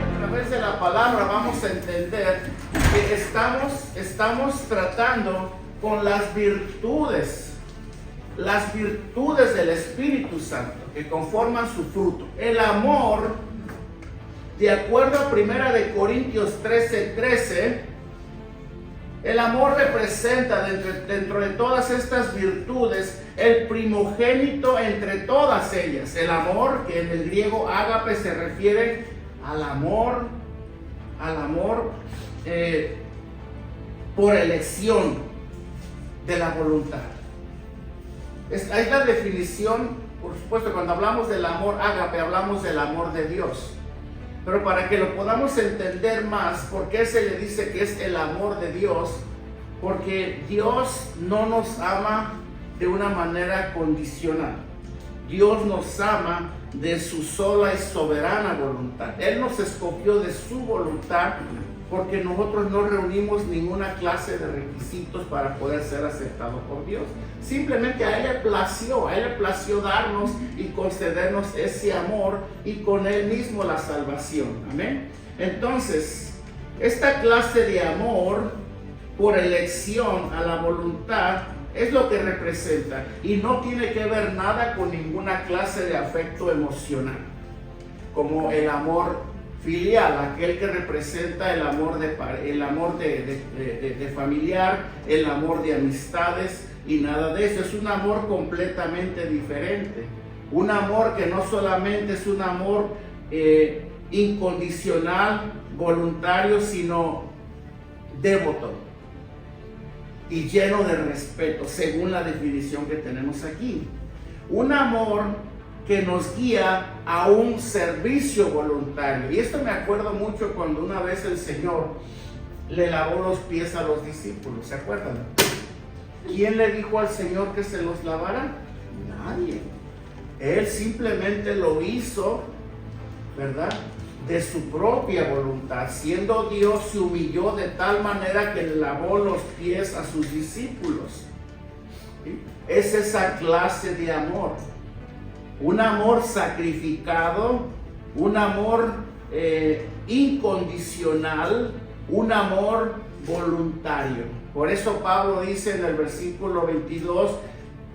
A través de la palabra vamos a entender que estamos tratando con las virtudes del Espíritu Santo que conforman su fruto. El amor, de acuerdo a 1 Corintios 13:13, el amor representa dentro de todas estas virtudes el primogénito entre todas ellas. El amor, que en el griego ágape se refiere al amor por elección de la voluntad. Hay la definición, por supuesto, cuando hablamos del amor ágape, hablamos del amor de Dios. Pero para que lo podamos entender más, ¿por qué se le dice que es el amor de Dios? Porque Dios no nos ama de una manera condicional. Dios nos ama de su sola y soberana voluntad. Él nos escogió de su voluntad porque nosotros no reunimos ninguna clase de requisitos para poder ser aceptados por Dios. Simplemente a Él le plació darnos y concedernos ese amor y con Él mismo la salvación. Amén. Entonces, esta clase de amor por elección a la voluntad es lo que representa y no tiene que ver nada con ninguna clase de afecto emocional, como el amor filial, aquel que representa el amor de familiar, el amor de amistades y nada de eso. Es un amor completamente diferente, un amor que no solamente es un amor incondicional, voluntario, sino devoto y lleno de respeto, según la definición que tenemos aquí. Un amor que nos guía a un servicio voluntario. Y esto me acuerdo mucho cuando una vez el Señor le lavó los pies a los discípulos, ¿se acuerdan? ¿Quién le dijo al Señor que se los lavara? Nadie. Él simplemente lo hizo, ¿verdad?, de su propia voluntad. Siendo Dios, se humilló de tal manera que le lavó los pies a sus discípulos. ¿Sí? Es esa clase de amor. Un amor sacrificado, un amor incondicional, un amor voluntario. Por eso Pablo dice en el versículo 22,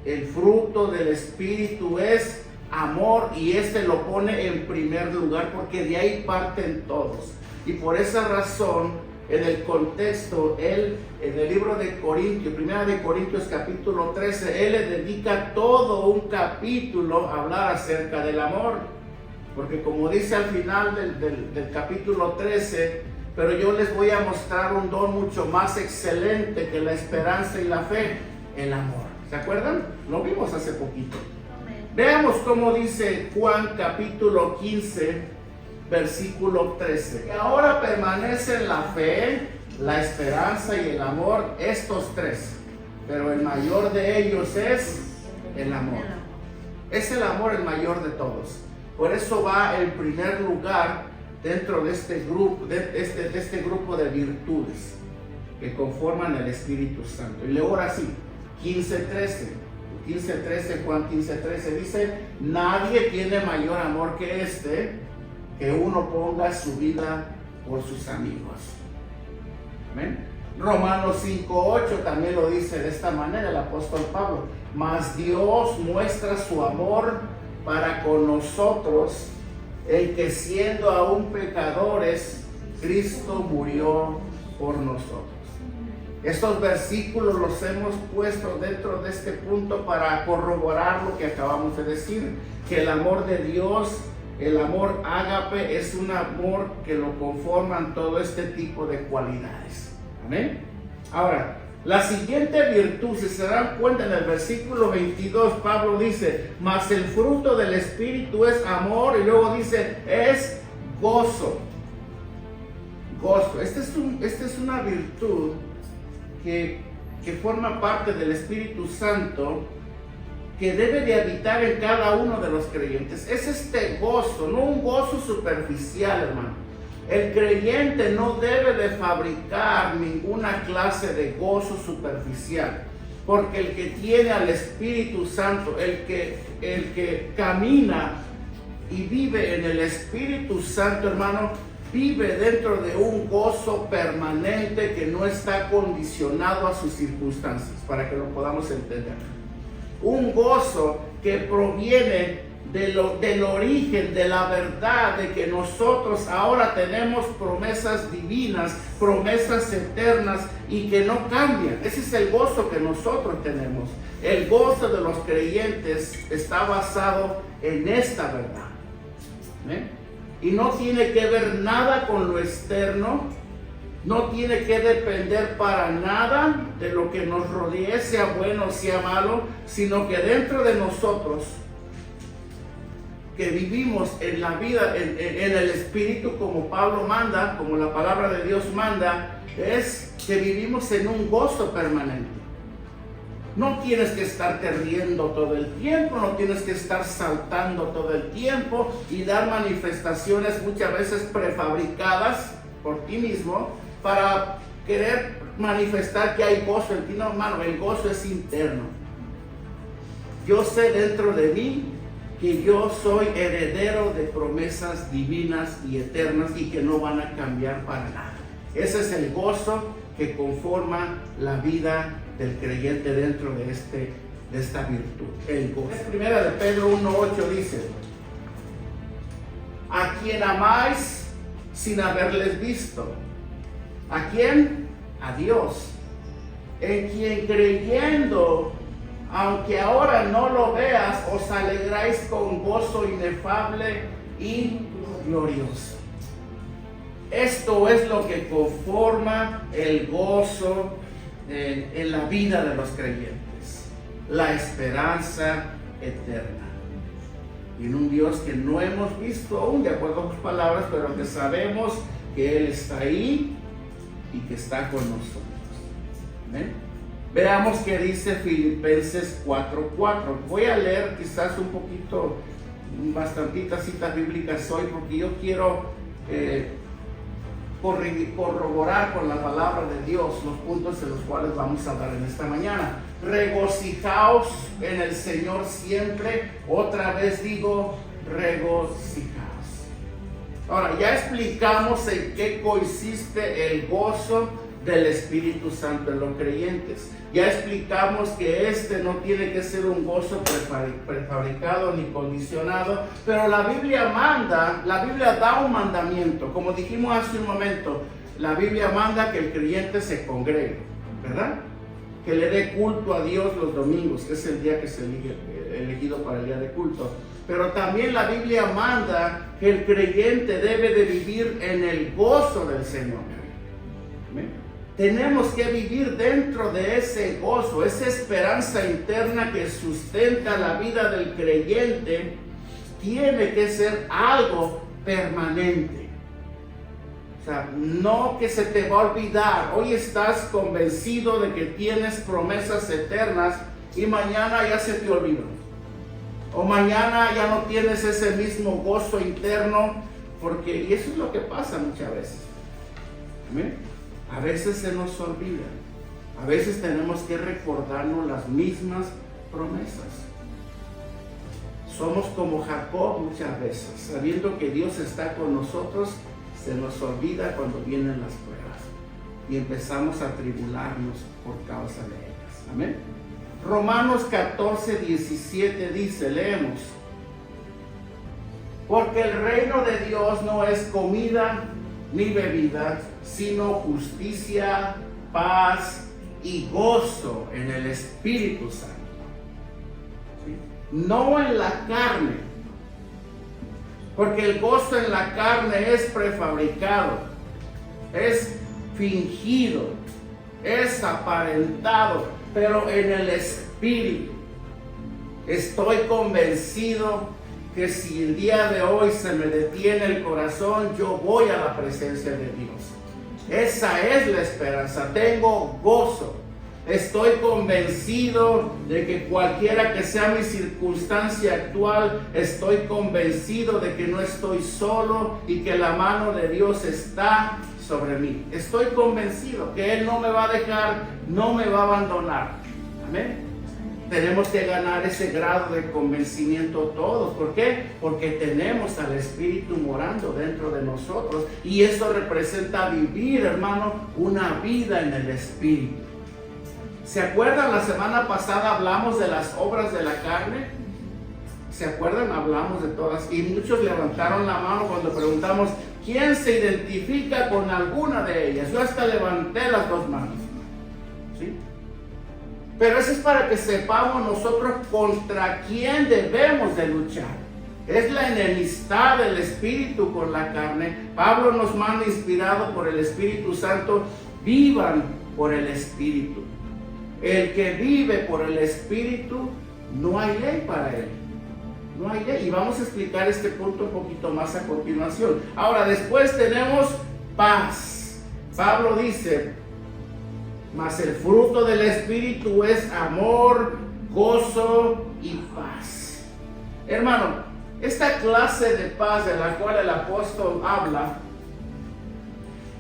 el fruto del Espíritu es amor, y este lo pone en primer lugar porque de ahí parten todos. Y por esa razón, en el contexto, él, en el libro de Corintios, 1 de Corintios capítulo 13, él le dedica todo un capítulo a hablar acerca del amor. Porque como dice al final del capítulo 13, pero yo les voy a mostrar un don mucho más excelente que la esperanza y la fe, el amor. ¿Se acuerdan? Lo vimos hace poquito. Veamos cómo dice Juan capítulo 15, versículo 13. Ahora permanecen la fe, la esperanza y el amor, estos tres, pero el mayor de ellos es el amor. Es el amor el mayor de todos. Por eso va en primer lugar dentro de este grupo, este grupo de virtudes que conforman el Espíritu Santo. Y luego ahora sí, 15:13, Juan 15:13 dice: nadie tiene mayor amor que este, que uno ponga su vida por sus amigos. Amén. Romanos 5:8 también lo dice de esta manera el apóstol Pablo: mas Dios muestra su amor para con nosotros, el que siendo aún pecadores, Cristo murió por nosotros. Estos versículos los hemos puesto dentro de este punto para corroborar lo que acabamos de decir, que el amor de Dios, el amor ágape, es un amor que lo conforman todo este tipo de cualidades. Amén. Ahora, la siguiente virtud, si se dan cuenta, en el versículo 22, Pablo dice: mas el fruto del Espíritu es amor, y luego dice, es gozo. Gozo. Esta es una virtud que forma parte del Espíritu Santo, que debe de habitar en cada uno de los creyentes. Es este gozo, no un gozo superficial, hermano. El creyente no debe de fabricar ninguna clase de gozo superficial. porque el que tiene al Espíritu Santo, el que camina y vive en el Espíritu Santo, hermano, vive dentro de un gozo permanente que no está condicionado a sus circunstancias, para que lo podamos entender. Un gozo que proviene del origen, de la verdad, de que nosotros ahora tenemos promesas divinas, promesas eternas y que no cambian. Ese es el gozo que nosotros tenemos. El gozo de los creyentes está basado en esta verdad. Y no tiene que ver nada con lo externo, no tiene que depender para nada de lo que nos rodee, sea bueno o sea malo, sino que dentro de nosotros, que vivimos en la vida, en el Espíritu, como Pablo manda, como la palabra de Dios manda, es que vivimos en un gozo permanente. No tienes que estarte riendo todo el tiempo, no tienes que estar saltando todo el tiempo y dar manifestaciones muchas veces prefabricadas por ti mismo para querer manifestar que hay gozo en ti. No, hermano, el gozo es interno. Yo sé dentro de mí que yo soy heredero de promesas divinas y eternas y que no van a cambiar para nada. Ese es el gozo que conforma la vida del creyente dentro de esta virtud, el gozo. Primera de Pedro 1:8 dice: a quien amáis sin haberles visto. ¿A quién? A Dios, en quien creyendo, aunque ahora no lo veas, os alegráis con gozo inefable y glorioso. Esto es lo que conforma el gozo en la vida de los creyentes, la esperanza eterna. Y en un Dios que no hemos visto aún, de acuerdo a sus palabras, pero que sabemos que Él está ahí y que está con nosotros. ¿Amén? Veamos qué dice Filipenses 4:4. Voy a leer quizás un poquito, bastantitas citas bíblicas hoy, porque yo quiero corroborar con la palabra de Dios los puntos en los cuales vamos a hablar en esta mañana. Regocijaos en el Señor siempre. Otra vez digo, regocijaos. Ahora, ya explicamos en qué consiste el gozo del Espíritu Santo en los creyentes. Ya explicamos que no tiene que ser un gozo prefabricado ni condicionado, pero la Biblia da un mandamiento. Como dijimos hace un momento, la Biblia manda que el creyente se congregue, ¿verdad? Que le dé culto a Dios los domingos, que es el día que se elegido para el día de culto. Pero también la Biblia manda que el creyente debe de vivir en el gozo del Señor. ¿Amén? Tenemos que vivir dentro de ese gozo, esa esperanza interna que sustenta la vida del creyente. Tiene que ser algo permanente. O sea, no que se te va a olvidar. Hoy estás convencido de que tienes promesas eternas y mañana ya se te olvidó. O mañana ya no tienes ese mismo gozo interno, y eso es lo que pasa muchas veces. ¿Amén? A veces se nos olvida, a veces tenemos que recordarnos las mismas promesas. Somos como Jacob muchas veces, sabiendo que Dios está con nosotros, se nos olvida cuando vienen las pruebas y empezamos a tribularnos por causa de ellas. Amén. Romanos 14:17 dice, leemos: porque el reino de Dios no es comida ni bebida, sino justicia, paz y gozo en el Espíritu Santo. ¿Sí? No en la carne, porque el gozo en la carne es prefabricado, es fingido, es aparentado, pero en el Espíritu estoy convencido que si el día de hoy se me detiene el corazón, yo voy a la presencia de Dios. Esa es la esperanza. Tengo gozo. Estoy convencido de que cualquiera que sea mi circunstancia actual, estoy convencido de que no estoy solo y que la mano de Dios está sobre mí. Estoy convencido que Él no me va a dejar, no me va a abandonar. Amén. Tenemos que ganar ese grado de convencimiento todos. ¿Por qué? Porque tenemos al Espíritu morando dentro de nosotros. Y eso representa vivir, hermano, una vida en el Espíritu. ¿Se acuerdan? La semana pasada hablamos de las obras de la carne. ¿Se acuerdan? Hablamos de todas. Y muchos levantaron la mano cuando preguntamos, ¿quién se identifica con alguna de ellas? Yo hasta levanté las dos manos. ¿Sí? Pero eso es para que sepamos nosotros contra quién debemos de luchar. Es la enemistad del Espíritu con la carne. Pablo nos manda, inspirado por el Espíritu Santo, vivan por el Espíritu. El que vive por el Espíritu, no hay ley para él. No hay ley. Y vamos a explicar este punto un poquito más a continuación. Ahora, después tenemos paz. Pablo dice, mas el fruto del Espíritu es amor, gozo y paz. Hermano, esta clase de paz de la cual el apóstol habla,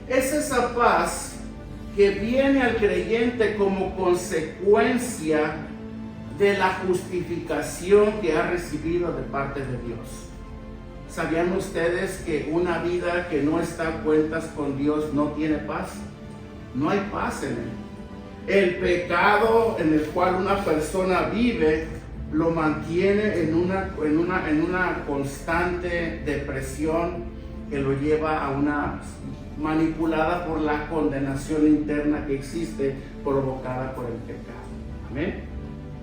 es esa paz que viene al creyente como consecuencia de la justificación que ha recibido de parte de Dios. ¿Sabían ustedes que una vida que no está a cuentas con Dios no tiene paz? No hay paz en él. El pecado en el cual una persona vive lo mantiene en una constante depresión que lo lleva a una manipulada por la condenación interna que existe provocada por el pecado. Amén.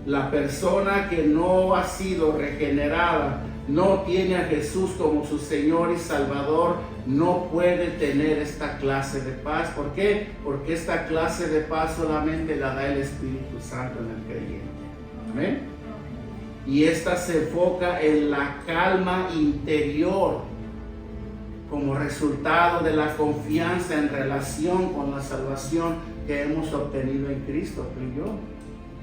La persona que no ha sido regenerada, no tiene a Jesús como su Señor y Salvador, no puede tener esta clase de paz. ¿Por qué? Porque esta clase de paz solamente la da el Espíritu Santo en el creyente. Amén. Y esta se enfoca en la calma interior como resultado de la confianza en relación con la salvación que hemos obtenido en Cristo, tú y yo.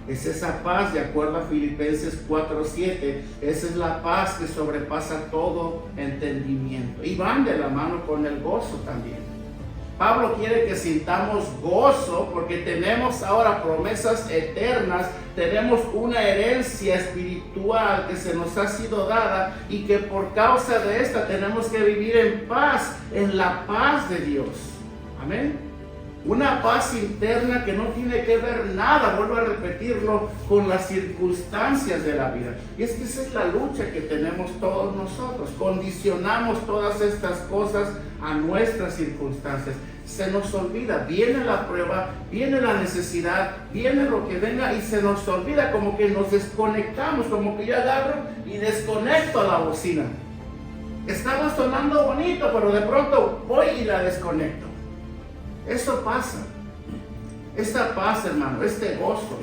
Es esa paz, de acuerdo a Filipenses 4:7, esa es la paz que sobrepasa todo entendimiento. Y van de la mano con el gozo también. Pablo quiere que sintamos gozo porque tenemos ahora promesas eternas, tenemos una herencia espiritual que se nos ha sido dada y que por causa de esta tenemos que vivir en paz, en la paz de Dios. Amén. Una paz interna que no tiene que ver nada, vuelvo a repetirlo, con las circunstancias de la vida. Y es que esa es la lucha que tenemos todos nosotros. Condicionamos todas estas cosas a nuestras circunstancias. Se nos olvida, viene la prueba, viene la necesidad, viene lo que venga y se nos olvida, como que nos desconectamos, como que yo agarro y desconecto a la bocina. Estaba sonando bonito, pero de pronto voy y la desconecto. Eso pasa. Esta paz, hermano, este gozo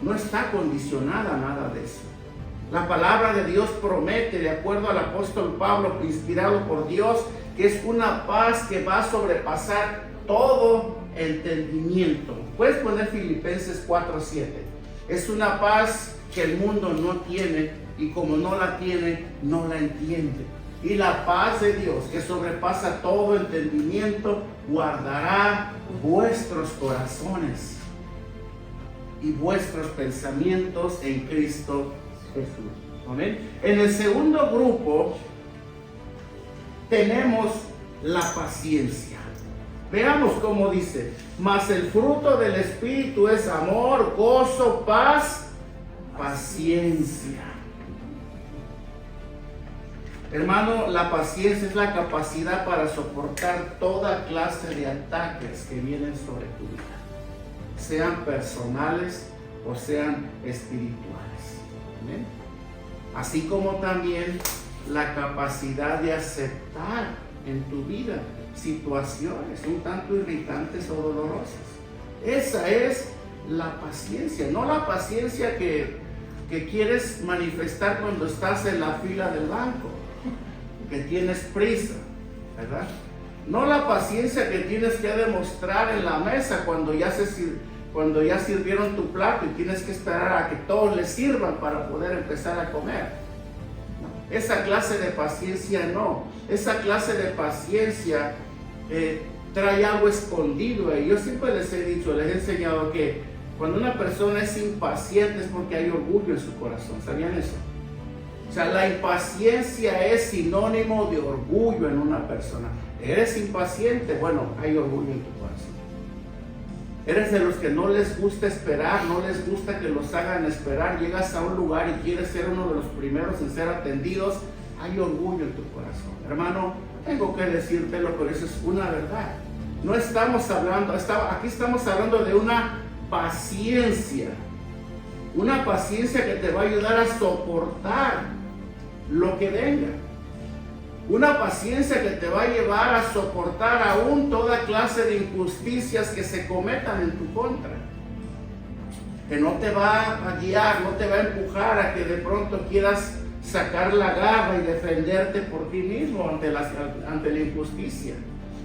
no está condicionada a nada de eso. La palabra de Dios promete, de acuerdo al apóstol Pablo, inspirado por Dios, que es una paz que va a sobrepasar todo entendimiento. Puedes poner Filipenses 4:7. Es una paz que el mundo no tiene y como no la tiene, no la entiende. Y la paz de Dios, que sobrepasa todo entendimiento, guardará vuestros corazones y vuestros pensamientos en Cristo Jesús. ¿Amén? En el segundo grupo tenemos la paciencia. Veamos cómo dice: mas el fruto del Espíritu es amor, gozo, paz, paciencia. Hermano, la paciencia es la capacidad para soportar toda clase de ataques que vienen sobre tu vida, sean personales o sean espirituales. ¿Amén? Así como también la capacidad de aceptar en tu vida situaciones un tanto irritantes o dolorosas. Esa es la paciencia, no la paciencia que quieres manifestar cuando estás en la fila del banco, que tienes prisa, ¿verdad? No la paciencia que tienes que demostrar en la mesa cuando ya sirvieron tu plato y tienes que esperar a que todos les sirvan para poder empezar a comer. No, esa clase de paciencia no. Esa clase de paciencia trae algo escondido. Y yo siempre les he dicho, les he enseñado que Cuando una persona es impaciente es porque hay orgullo en su corazón. ¿Sabían eso? O sea, la impaciencia es sinónimo de orgullo en una persona. ¿Eres impaciente? Bueno, hay orgullo en tu corazón. ¿Eres de los que no les gusta esperar, no les gusta que los hagan esperar? Llegas a un lugar y quieres ser uno de los primeros en ser atendidos. Hay orgullo en tu corazón. Hermano, tengo que decírtelo, pero eso es una verdad. No estamos hablando, aquí estamos hablando de una paciencia. Una paciencia que te va a ayudar a soportar lo que venga. Una paciencia que te va a llevar a soportar aún toda clase de injusticias que se cometan en tu contra. Que no te va a guiar, no te va a empujar a que de pronto quieras sacar la garra y defenderte por ti mismo ante la injusticia.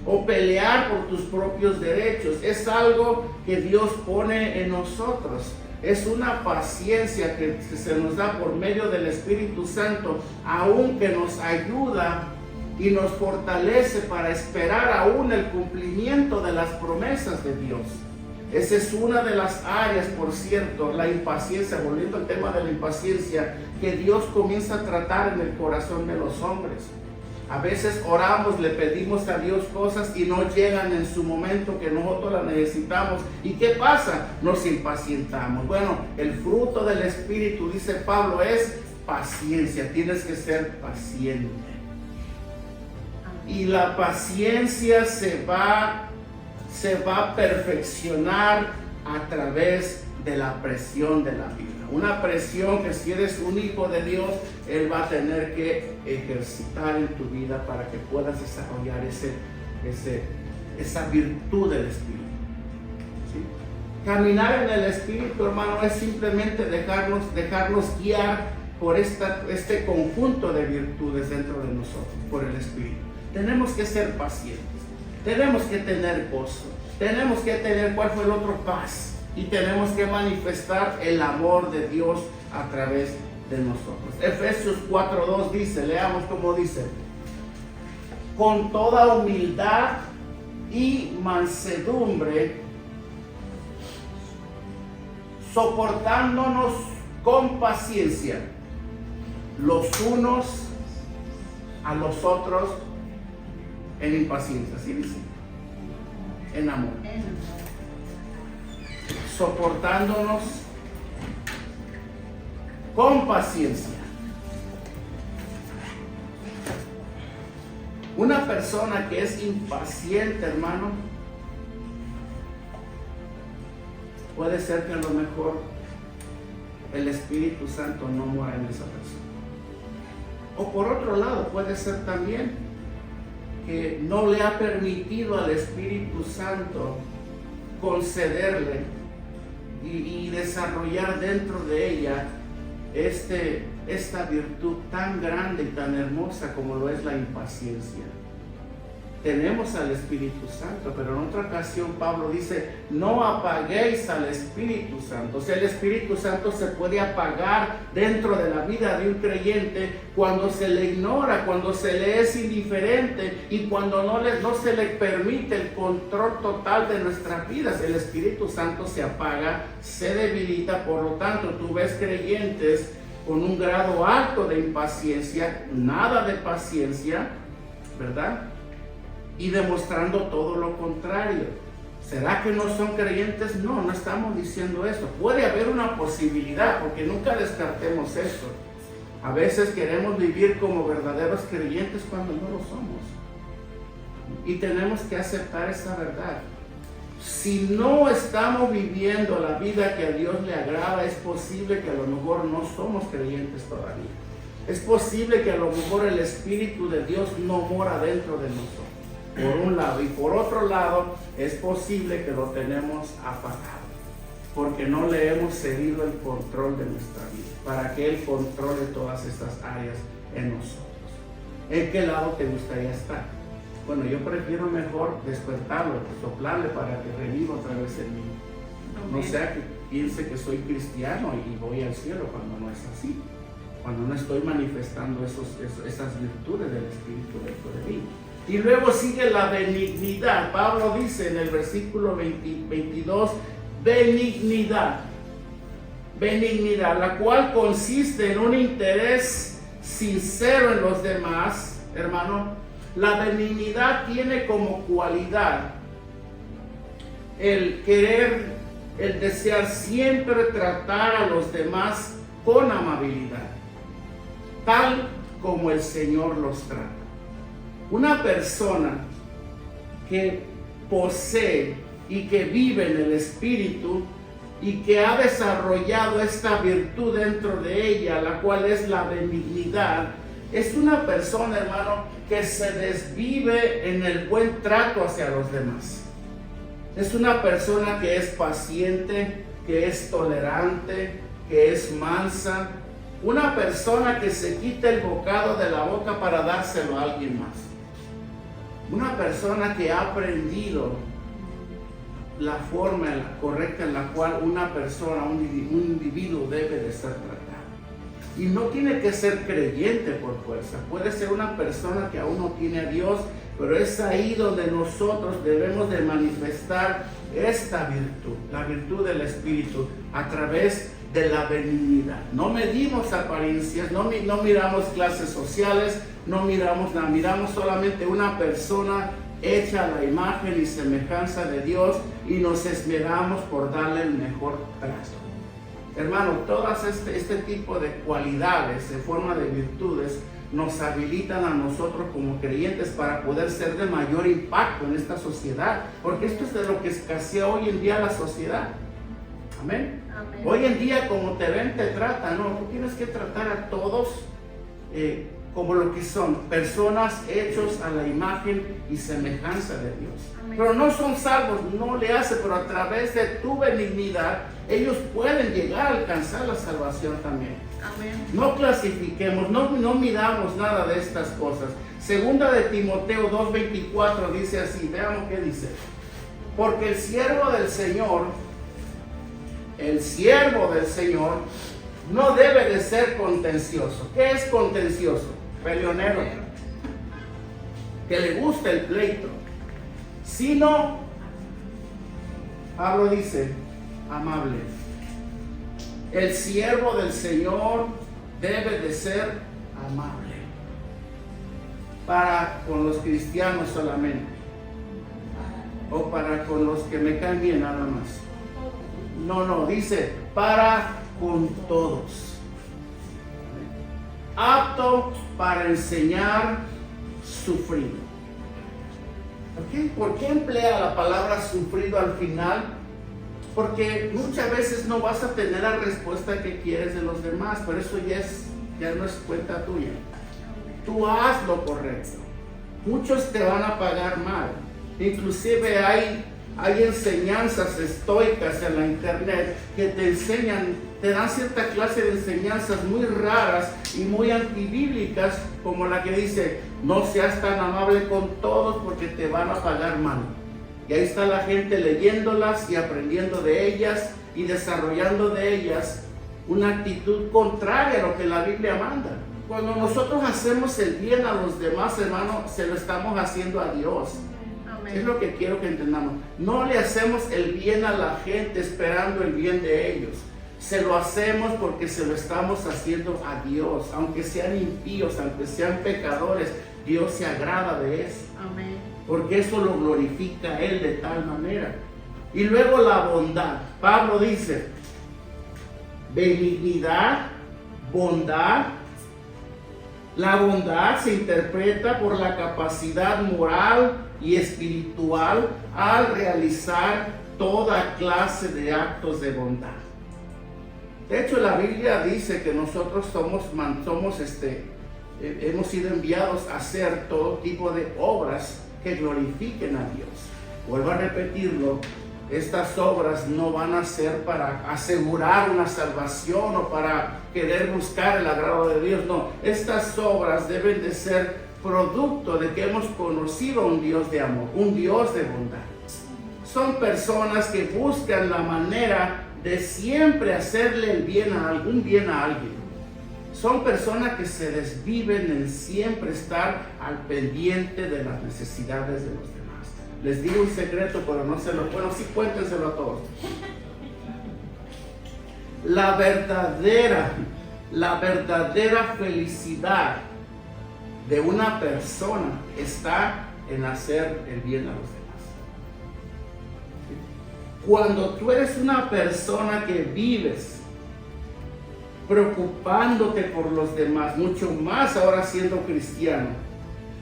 O pelear por tus propios derechos. Es algo que Dios pone en nosotros. Es una paciencia que se nos da por medio del Espíritu Santo, aún que nos ayuda y nos fortalece para esperar aún el cumplimiento de las promesas de Dios. Esa es una de las áreas, por cierto, la impaciencia, volviendo al tema de la impaciencia, que Dios comienza a tratar en el corazón de los hombres. A veces oramos, le pedimos a Dios cosas y no llegan en su momento que nosotros las necesitamos. ¿Y qué pasa? Nos impacientamos. Bueno, el fruto del Espíritu, dice Pablo, es paciencia. Tienes que ser paciente. Y la paciencia se va a perfeccionar a través de la presión de la vida. Una presión que si eres un hijo de Dios, Él va a tener que ejercitar en tu vida para que puedas desarrollar esa virtud del Espíritu. ¿Sí? Caminar en el Espíritu, hermano, es simplemente dejarnos guiar por este conjunto de virtudes dentro de nosotros, por el Espíritu. Tenemos que ser pacientes, tenemos que tener gozo, tenemos que tener, ¿cuál fue el otro? Paz. Y tenemos que manifestar el amor de Dios a través de nosotros. Efesios 4:2 dice, leamos cómo dice: con toda humildad y mansedumbre, soportándonos con paciencia los unos a los otros en impaciencia, ¿sí dice? En amor. Soportándonos con paciencia. Una persona que es impaciente, hermano, puede ser que a lo mejor el Espíritu Santo no mora en esa persona. O por otro lado, puede ser también que no le ha permitido al Espíritu Santo concederle y desarrollar dentro de ella esta virtud tan grande y tan hermosa como lo es la impaciencia. Tenemos al Espíritu Santo, pero en otra ocasión Pablo dice, no apaguéis al Espíritu Santo. O sea, el Espíritu Santo se puede apagar dentro de la vida de un creyente cuando se le ignora, cuando se le es indiferente y cuando no se le permite el control total de nuestras vidas. El Espíritu Santo se apaga, se debilita. Por lo tanto, tú ves creyentes con un grado alto de impaciencia, nada de paciencia, ¿verdad? Y demostrando todo lo contrario. ¿Será que no son creyentes? No, no estamos diciendo eso. Puede haber una posibilidad, porque nunca descartemos eso. A veces queremos vivir como verdaderos creyentes cuando no lo somos. Y tenemos que aceptar esa verdad. Si no estamos viviendo la vida que a Dios le agrada, es posible que a lo mejor no somos creyentes todavía. Es posible que a lo mejor el Espíritu de Dios no mora dentro de nosotros. Por un lado, y por otro lado, es posible que lo tenemos apagado, porque no le hemos cedido el control de nuestra vida, para que Él controle todas estas áreas en nosotros. ¿En qué lado te gustaría estar? Bueno, yo prefiero mejor despertarlo, soplarle para que reviva otra vez en mí. No sea que piense que soy cristiano y voy al cielo cuando no es así, cuando no estoy manifestando esas virtudes del Espíritu dentro de mí. Y luego sigue la benignidad. Pablo dice en el versículo 22, benignidad. Benignidad, la cual consiste en un interés sincero en los demás, hermano. La benignidad tiene como cualidad el querer, el desear siempre tratar a los demás con amabilidad, tal como el Señor los trata. Una persona que posee y que vive en el Espíritu y que ha desarrollado esta virtud dentro de ella, la cual es la benignidad, es una persona, hermano, que se desvive en el buen trato hacia los demás. Es una persona que es paciente, que es tolerante, que es mansa. Una persona que se quita el bocado de la boca para dárselo a alguien más. Una persona que ha aprendido la forma correcta en la cual una persona, un individuo debe de ser tratado. Y no tiene que ser creyente por fuerza. Puede ser una persona que aún no tiene a Dios, pero es ahí donde nosotros debemos de manifestar esta virtud, la virtud del Espíritu, a través de la benignidad. No medimos apariencias, no miramos clases sociales, no miramos nada, miramos solamente una persona hecha a la imagen y semejanza de Dios y nos esmeramos por darle el mejor trato. Hermano, todas este tipo de cualidades, de forma de virtudes, nos habilitan a nosotros como creyentes para poder ser de mayor impacto en esta sociedad, porque esto es de lo que escasea hoy en día la sociedad. Amén. Amén. Hoy en día, como te ven, te tratan, no, tú tienes que tratar a todos como lo que son, personas hechos a la imagen y semejanza de Dios. Amén. Pero no son salvos, no le hace, pero a través de tu benignidad, ellos pueden llegar a alcanzar la salvación también. Amén. No clasifiquemos, no miramos nada de estas cosas. Segunda de Timoteo 2:24 dice así, veamos qué dice. Porque el siervo del Señor no debe de ser contencioso. ¿Qué es contencioso? Peleonero, que le gusta el pleito, sino, Pablo dice, amable. El siervo del Señor debe de ser amable, para con los cristianos solamente, o para con los que me caen bien nada más. No, dice para con todos, apto para enseñar, sufrido. ¿Por qué emplea la palabra sufrido al final? Porque muchas veces no vas a tener la respuesta que quieres de los demás, pero eso ya no es cuenta tuya. Tú haz lo correcto. Muchos te van a pagar mal. Inclusive hay enseñanzas estoicas en la internet que te dan cierta clase de enseñanzas muy raras y muy antibíblicas, como la que dice, no seas tan amable con todos porque te van a pagar mal. Y ahí está la gente leyéndolas y aprendiendo de ellas y desarrollando de ellas una actitud contraria a lo que la Biblia manda. Cuando nosotros hacemos el bien a los demás, hermano, se lo estamos haciendo a Dios. Es lo que quiero que entendamos. No le hacemos el bien a la gente esperando el bien de ellos. Se lo hacemos porque se lo estamos haciendo a Dios. Aunque sean impíos, aunque sean pecadores, Dios se agrada de eso. Amén. Porque eso lo glorifica a Él de tal manera. Y luego la bondad. Pablo dice, benignidad, bondad. La bondad se interpreta por la capacidad moral y espiritual al realizar toda clase de actos de bondad. De hecho, la Biblia dice que nosotros hemos sido enviados a hacer todo tipo de obras que glorifiquen a Dios. Vuelvo a repetirlo, estas obras no van a ser para asegurar una salvación o para querer buscar el agrado de Dios, no. Estas obras deben de ser producto de que hemos conocido a un Dios de amor, un Dios de bondad. Son personas que buscan la manera de siempre hacerle el bien a alguien. Son personas que se desviven en siempre estar al pendiente de las necesidades de los demás. Les digo un secreto, pero no se lo, bueno, sí cuéntenselo a todos. La verdadera felicidad de una persona está en hacer el bien a los demás. Cuando tú eres una persona que vives preocupándote por los demás, mucho más ahora siendo cristiano,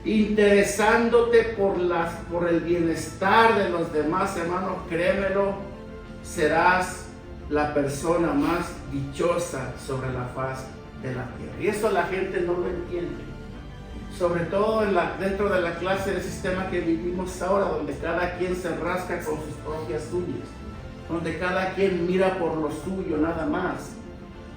interesándote por el bienestar de los demás, hermano, créemelo, serás la persona más dichosa sobre la faz de la tierra. Y eso la gente no lo entiende. Sobre todo dentro de la clase de sistema que vivimos ahora, donde cada quien se rasca con sus propias uñas, donde cada quien mira por lo suyo nada más.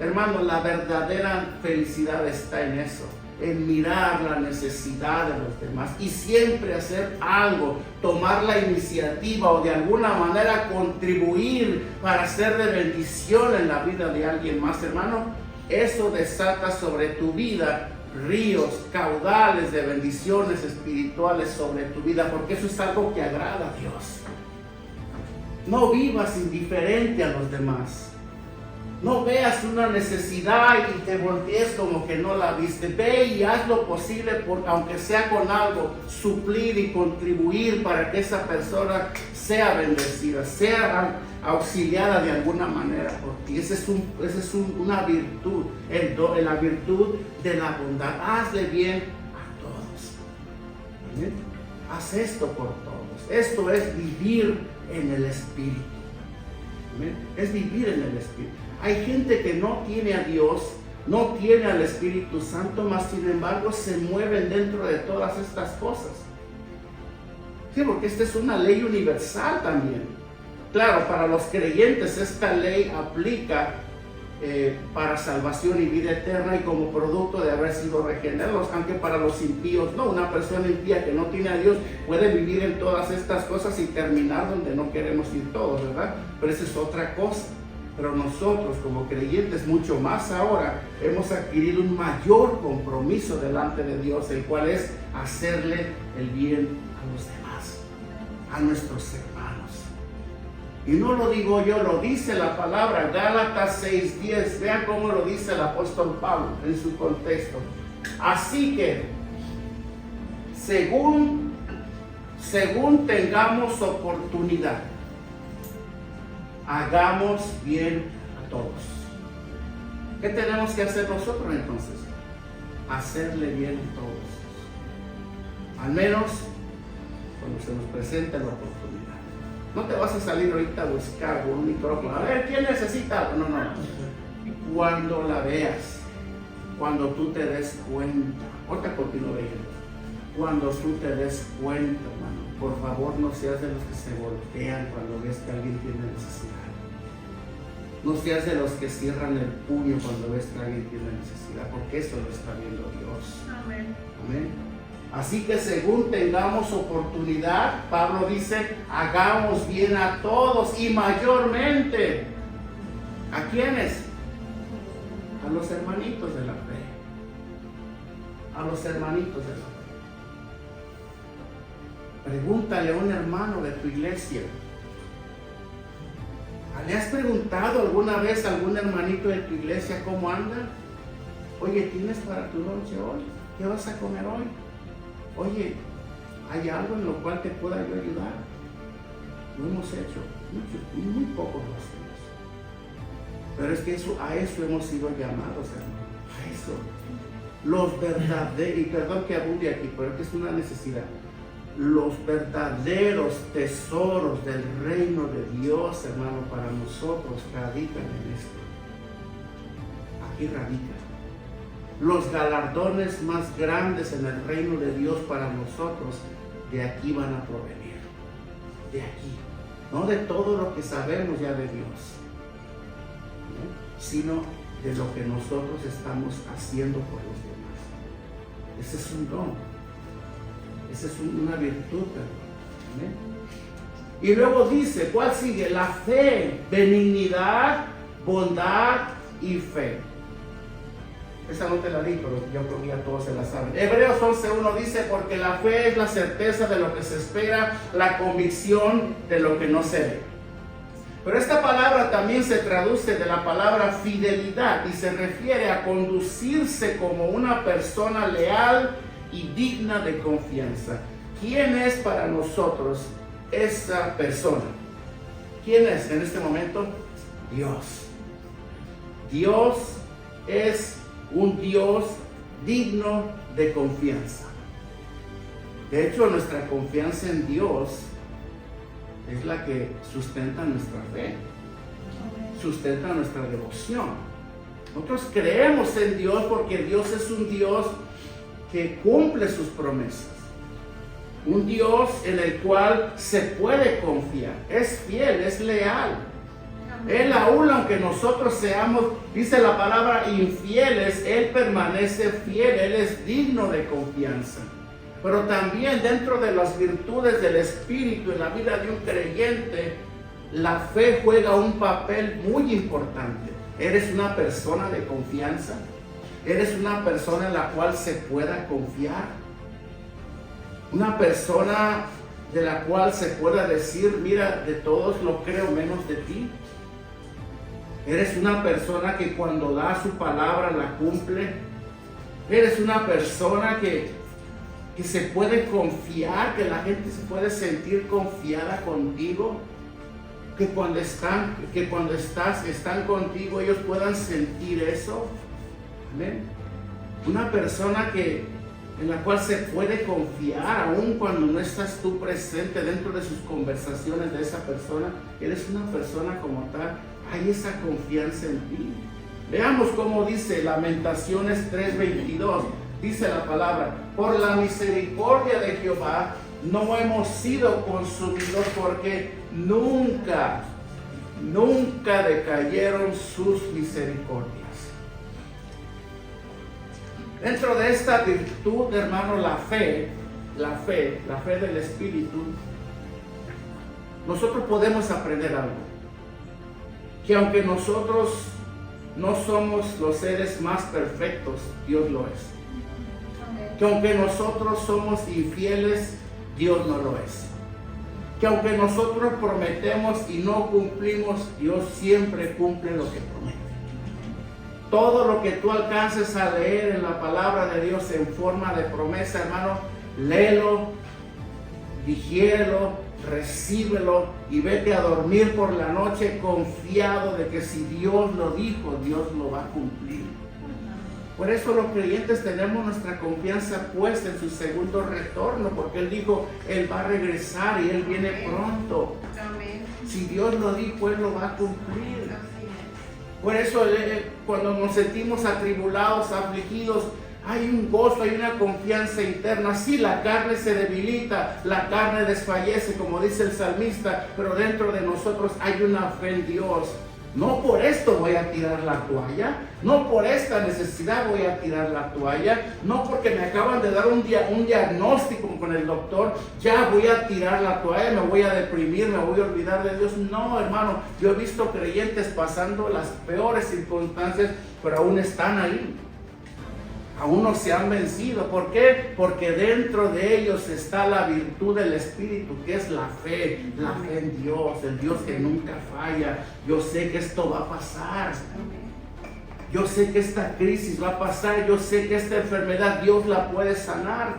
Hermano, la verdadera felicidad está en eso, en mirar la necesidad de los demás y siempre hacer algo, tomar la iniciativa o de alguna manera contribuir para ser de bendición en la vida de alguien más, hermano. Eso desata sobre tu vida ríos, caudales de bendiciones espirituales sobre tu vida, porque eso es algo que agrada a Dios. No vivas indiferente a los demás. No veas una necesidad y te voltees como que no la viste. Ve y haz lo posible, aunque sea con algo, suplir y contribuir para que esa persona sea bendecida, sea auxiliada de alguna manera por ti. Esa es una virtud, la virtud de la bondad. Hazle bien a todos. ¿Amén? Haz esto por todos. Esto es vivir en el Espíritu. ¿Amén? Es vivir en el Espíritu. Hay gente que no tiene a Dios, no tiene al Espíritu Santo, mas sin embargo se mueven dentro de todas estas cosas. Sí, porque esta es una ley universal también. Claro, para los creyentes esta ley aplica para salvación y vida eterna y como producto de haber sido regenerados, aunque para los impíos no. Una persona impía que no tiene a Dios puede vivir en todas estas cosas y terminar donde no queremos ir todos, ¿verdad? Pero esa es otra cosa. Pero nosotros como creyentes, mucho más ahora, hemos adquirido un mayor compromiso delante de Dios, el cual es hacerle el bien a los demás, a nuestros hermanos. Y no lo digo yo, lo dice la palabra, Gálatas 6:10. Vean cómo lo dice el apóstol Pablo en su contexto. Así que, según tengamos oportunidad, hagamos bien a todos. ¿Qué tenemos que hacer nosotros entonces? Hacerle bien a todos. Al menos cuando se nos presente la oportunidad. No te vas a salir ahorita a buscar un micrófono. A ver, ¿quién necesita? No. Cuando la veas, cuando tú te des cuenta. Ahorita continúo leyendo. Cuando tú te des cuenta, hermano. Por favor, no seas de los que se voltean cuando ves que alguien tiene necesidad. No seas de los que cierran el puño cuando ves que alguien tiene necesidad, porque eso lo está viendo Dios. Amén. Amén. Así que según tengamos oportunidad, Pablo dice, hagamos bien a todos y mayormente, ¿a quiénes? A los hermanitos de la fe. A los hermanitos de la fe. Pregúntale a un hermano de tu iglesia. ¿Le has preguntado alguna vez a algún hermanito de tu iglesia cómo anda? Oye, ¿tienes para tu noche hoy? ¿Qué vas a comer hoy? Oye, ¿hay algo en lo cual te pueda yo ayudar? Lo hemos hecho, muy poco lo hacemos. Pero es que a eso hemos sido llamados, hermano. A eso. Los verdaderos, y perdón que abunde aquí, pero es que es una necesidad. Los verdaderos tesoros del reino de Dios, hermano, para nosotros radican en esto. Aquí radican. Los galardones más grandes en el reino de Dios para nosotros, de aquí van a provenir. De aquí. No de todo lo que sabemos ya de Dios, ¿no? Sino de lo que nosotros estamos haciendo por los demás. Ese es un don. Esa es una virtud, ¿amén? Y luego dice, ¿cuál sigue? La fe, benignidad, bondad y fe. Esa no te la di, pero yo creo que ya todos se la saben. Hebreos 11:1 dice, porque la fe es la certeza de lo que se espera, la convicción de lo que no se ve. Pero esta palabra también se traduce de la palabra fidelidad y se refiere a conducirse como una persona leal y digna de confianza. ¿Quién es para nosotros esa persona? ¿Quién es en este momento? Dios. Dios es un Dios digno de confianza. De hecho, nuestra confianza en Dios es la que sustenta nuestra fe, sustenta nuestra devoción. Nosotros creemos en Dios porque Dios es un Dios que cumple sus promesas. Un Dios en el cual se puede confiar. Es fiel, es leal. Él aún aunque nosotros seamos, dice la palabra, infieles, Él permanece fiel, Él es digno de confianza. Pero también dentro de las virtudes del Espíritu en la vida de un creyente, la fe juega un papel muy importante. ¿Eres una persona de confianza? ¿Eres una persona en la cual se pueda confiar? Una persona de la cual se pueda decir, mira, de todos lo creo menos de ti. Eres una persona que cuando da su palabra la cumple. Eres una persona que se puede confiar, que la gente se puede sentir confiada contigo. Que cuando están contigo ellos puedan sentir eso. Amén. Una persona en la cual se puede confiar, aun cuando no estás tú presente dentro de sus conversaciones de esa persona. Eres una persona como tal, hay esa confianza en ti. Veamos cómo dice Lamentaciones 3:22. Dice la palabra: por la misericordia de Jehová no hemos sido consumidos, porque nunca decayeron sus misericordias. Dentro de esta virtud, hermano, la fe del Espíritu, nosotros podemos aprender algo. Que aunque nosotros no somos los seres más perfectos, Dios lo es. Que aunque nosotros somos infieles, Dios no lo es. Que aunque nosotros prometemos y no cumplimos, Dios siempre cumple lo que promete. Todo lo que tú alcances a leer en la palabra de Dios en forma de promesa, hermano, léelo, digiérelo, recíbelo y vete a dormir por la noche confiado de que si Dios lo dijo, Dios lo va a cumplir. Por eso los creyentes tenemos nuestra confianza puesta en su segundo retorno, porque Él dijo, Él va a regresar y Él viene pronto. Si Dios lo dijo, Él lo va a cumplir. Por eso cuando nos sentimos atribulados, afligidos, hay un gozo, hay una confianza interna. Sí, la carne se debilita, la carne desfallece, como dice el salmista, pero dentro de nosotros hay una fe en Dios. No por esto voy a tirar la toalla, no por esta necesidad voy a tirar la toalla, no porque me acaban de dar un diagnóstico con el doctor, ya voy a tirar la toalla, me voy a deprimir, me voy a olvidar de Dios. No, hermano, yo he visto creyentes pasando las peores circunstancias, pero aún están ahí. Aún no se han vencido. ¿Por qué? Porque dentro de ellos está la virtud del Espíritu, que es la fe en Dios, el Dios que nunca falla. Yo sé que esto va a pasar. Yo sé que esta crisis va a pasar. Yo sé que esta enfermedad Dios la puede sanar.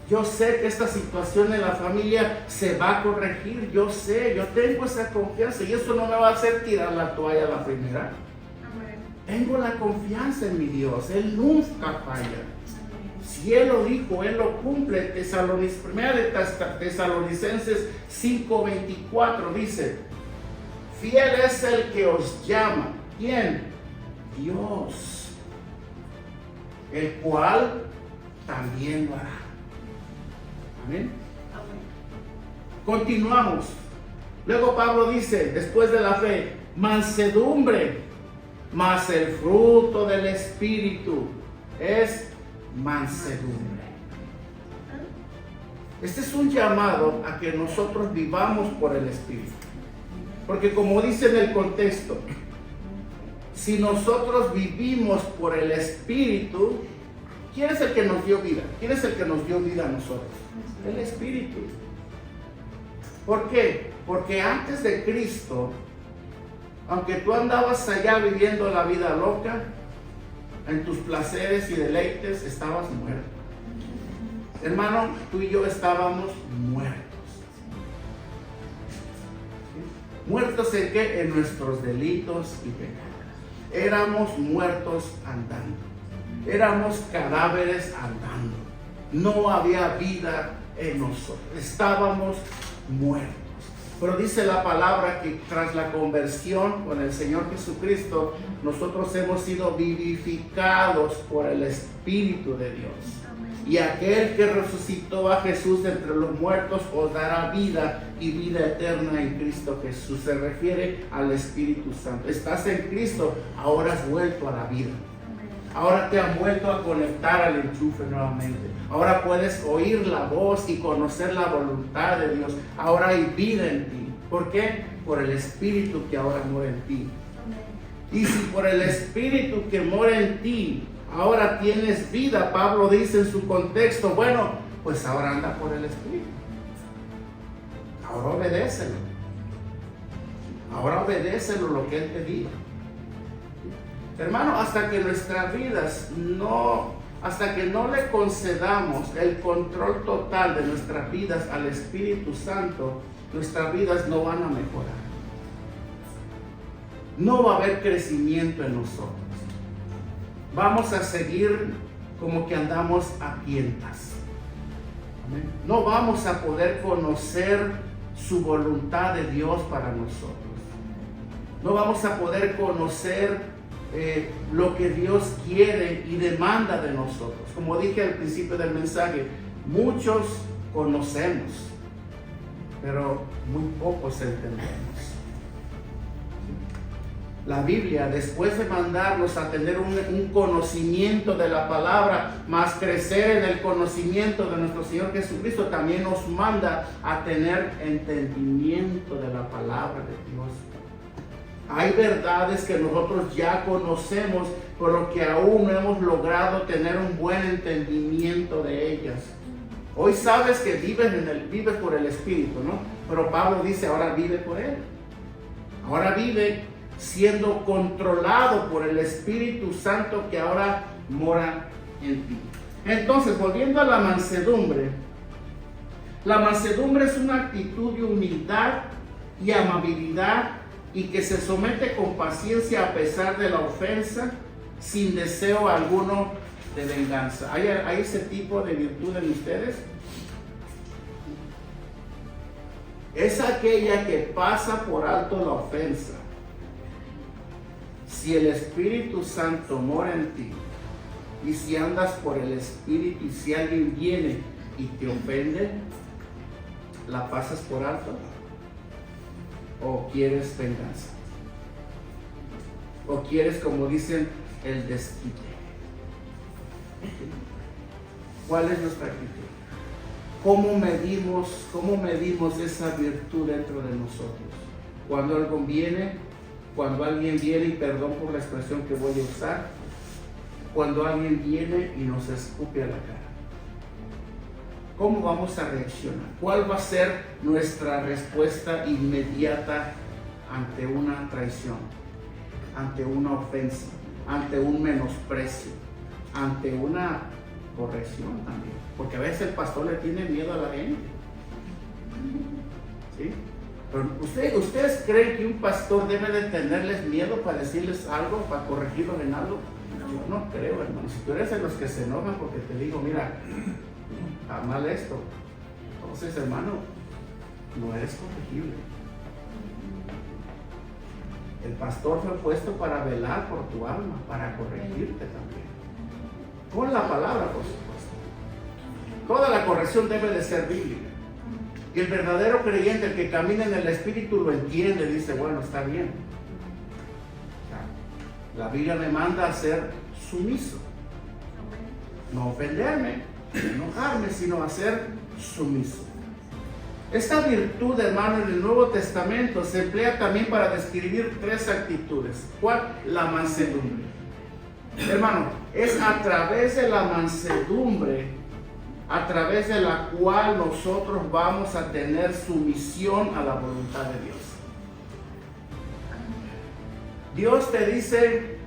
Yo sé que esta situación en la familia se va a corregir. Yo sé, yo tengo esa confianza y eso no me va a hacer tirar la toalla a la primera. Tengo la confianza en mi Dios, Él nunca falla. Si Él lo dijo, Él lo cumple. Primera de Tesalonicenses 5:24 dice: fiel es el que os llama. ¿Quién? Dios, el cual también lo hará. Amén. Continuamos. Luego Pablo dice, después de la fe, mansedumbre. Mas el fruto del Espíritu es mansedumbre. Este es un llamado a que nosotros vivamos por el Espíritu. Porque como dice en el contexto, si nosotros vivimos por el Espíritu, ¿quién es el que nos dio vida? ¿Quién es el que nos dio vida a nosotros? El Espíritu. ¿Por qué? Porque antes de Cristo, Aunque tú andabas allá viviendo la vida loca, en tus placeres y deleites, estabas muerto. Hermano, tú y yo estábamos muertos. ¿Muertos en qué? En nuestros delitos y pecados. Éramos muertos andando. Éramos cadáveres andando. No había vida en nosotros. Estábamos muertos. Pero dice la palabra que tras la conversión con el Señor Jesucristo, nosotros hemos sido vivificados por el Espíritu de Dios. Y aquel que resucitó a Jesús de entre los muertos os dará vida y vida eterna en Cristo Jesús. Se refiere al Espíritu Santo. Estás en Cristo, ahora has vuelto a la vida. Ahora te han vuelto a conectar al enchufe nuevamente. Ahora puedes oír la voz y conocer la voluntad de Dios. Ahora hay vida en ti. ¿Por qué? Por el Espíritu que ahora mora en ti. Y si por el Espíritu que mora en ti ahora tienes vida, Pablo dice en su contexto, bueno, pues ahora anda por el Espíritu. Ahora obedécelo. Ahora obedécelo lo que Él te diga. Hermano, hasta que nuestras vidas hasta que no le concedamos el control total de nuestras vidas al Espíritu Santo, nuestras vidas no van a mejorar. No va a haber crecimiento en nosotros. Vamos a seguir como que andamos a tientas. No vamos a poder conocer su voluntad de Dios para nosotros. No vamos a poder conocer lo que Dios quiere y demanda de nosotros. Como dije al principio del mensaje, muchos conocemos, pero muy pocos entendemos. La Biblia, después de mandarnos a tener un conocimiento de la palabra, más crecer en el conocimiento de nuestro Señor Jesucristo, también nos manda a tener entendimiento de la palabra de Dios. Hay verdades que nosotros ya conocemos, pero que aún no hemos logrado tener un buen entendimiento de ellas. Hoy sabes que vives por el Espíritu, ¿no? Pero Pablo dice, ahora vive por Él. Ahora vive siendo controlado por el Espíritu Santo que ahora mora en ti. Entonces, volviendo a la mansedumbre es una actitud de humildad y amabilidad y que se somete con paciencia a pesar de la ofensa, sin deseo alguno de venganza. ¿Hay ese tipo de virtud en ustedes? Es aquella que pasa por alto la ofensa. Si el Espíritu Santo mora en ti, y si andas por el Espíritu, y si alguien viene y te ofende, ¿la pasas por alto? ¿O quieres venganza? ¿O quieres, como dicen, el desquite? ¿Cuál es nuestra actitud? ¿Cómo medimos esa virtud dentro de nosotros? Cuando alguien viene, y perdón por la expresión que voy a usar, cuando alguien viene y nos escupe a la cara, ¿cómo vamos a reaccionar? ¿Cuál va a ser nuestra respuesta inmediata ante una traición, ante una ofensa, ante un menosprecio, ante una corrección también? Porque a veces el pastor le tiene miedo a la gente. ¿Sí? Pero ¿ustedes creen que un pastor debe de tenerles miedo para decirles algo, para corregirlos en algo? Yo no creo, hermano. Si tú eres de los que se enojan porque te digo, mira, está mal esto, entonces, hermano, no eres corregible. El pastor fue puesto para velar por tu alma, para corregirte también. Con la palabra, por supuesto. Toda la corrección debe de ser bíblica. Y el verdadero creyente, el que camina en el Espíritu, lo entiende, dice, bueno, está bien. La Biblia me manda a ser sumiso. No ofenderme, no enojarme, sino a ser sumiso. Esta virtud, hermano, en el Nuevo Testamento se emplea también para describir tres actitudes. ¿Cuál? La mansedumbre. Hermano, es a través de la mansedumbre a través de la cual nosotros vamos a tener sumisión a la voluntad de Dios. Dios te dice,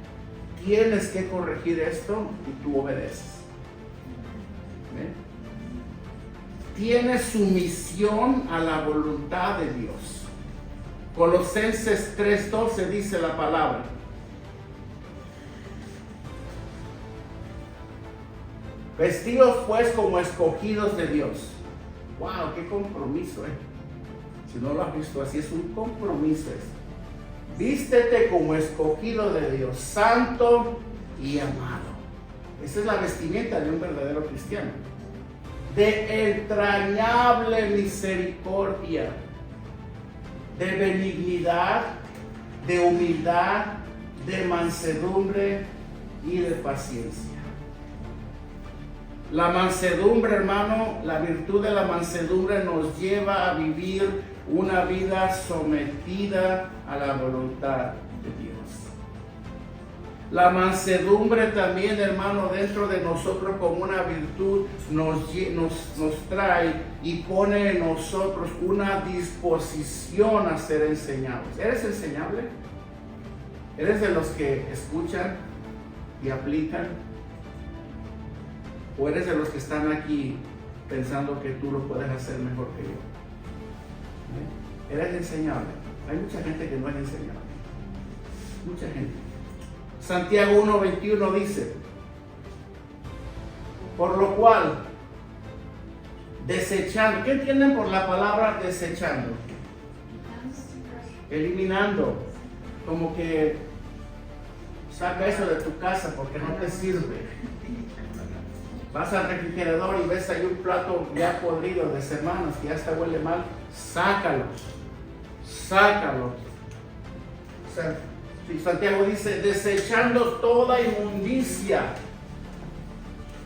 tienes que corregir esto y tú obedeces. ¿Ven? Tienes sumisión a la voluntad de Dios. Colosenses 3:12 dice la palabra. Vestidos pues como escogidos de Dios. Wow, qué compromiso, Si no lo has visto así, es un compromiso. Vístete como escogido de Dios, santo y amado. Esa es la vestimenta de un verdadero cristiano. De entrañable misericordia, de benignidad, de humildad, de mansedumbre y de paciencia. La mansedumbre, hermano, la virtud de la mansedumbre nos lleva a vivir una vida sometida a la voluntad de Dios. La mansedumbre también, hermano, dentro de nosotros como una virtud nos trae y pone en nosotros una disposición a ser enseñados. ¿Eres enseñable? ¿Eres de los que escuchan y aplican? ¿O eres de los que están aquí pensando que tú lo puedes hacer mejor que yo? Eres enseñable. Hay mucha gente que no es enseñable. Mucha gente. Santiago 1:21 dice, por lo cual, desechando. ¿Qué entienden por la palabra desechando? Eliminando. Como que saca eso de tu casa porque no te sirve. Vas al refrigerador y ves ahí un plato ya podrido de semanas que ya hasta huele mal. Sácalo. Sácalo. O sea, Santiago dice, desechando toda inmundicia.